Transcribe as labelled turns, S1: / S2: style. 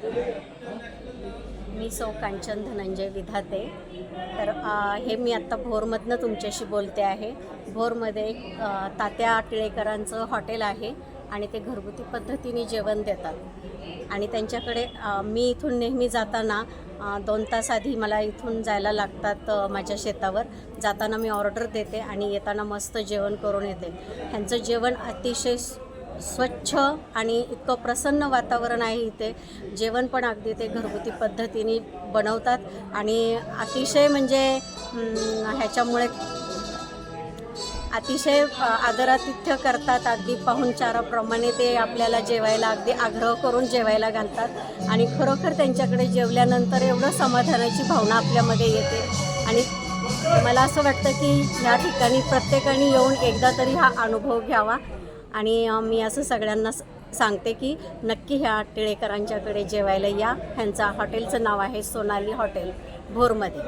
S1: मी सौ कांचन धनंजय विधाते. तर हे मी आत्ता भोरमधनं तुमच्याशी बोलते आहे. भोरमध्ये एक तात्या टिळेकरांचं हॉटेल आहे आणि ते घरगुती पद्धतीने जेवण देतात आणि त्यांच्याकडे मी इथून नेहमी जाताना 2 तास आधी मला इथून जायला लागतात. माझ्या शेतावर जाताना मी ऑर्डर देते आणि येताना मस्त जेवण करून येते. ह्यांचं जेवण अतिशय स्वच्छ आणि इतकं प्रसन्न वातावरण आहे इथे. जेवण पण अगदी ते घरगुती पद्धतीने बनवतात आणि अतिशय म्हणजे ह्याच्यामुळे अतिशय आदरातिथ्य करतात. अगदी पाहुणचाराप्रमाणे ते आपल्याला जेवायला अगदी आग्रह करून जेवायला घालतात आणि खरोखर त्यांच्याकडे जेवल्यानंतर एवढं समाधानाची भावना आपल्यामध्ये येते आणि मला असं वाटतं की ह्या ठिकाणी प्रत्येकाने येऊन एकदा तरी हा अनुभव घ्यावा. आणि मी असं सगळ्यांना सांगते की नक्की ह्या टिळेकरांच्याकडे जेवायला या. ह्यांचा हॉटेलचं नाव आहे सोनाली हॉटेल भोरमध्ये.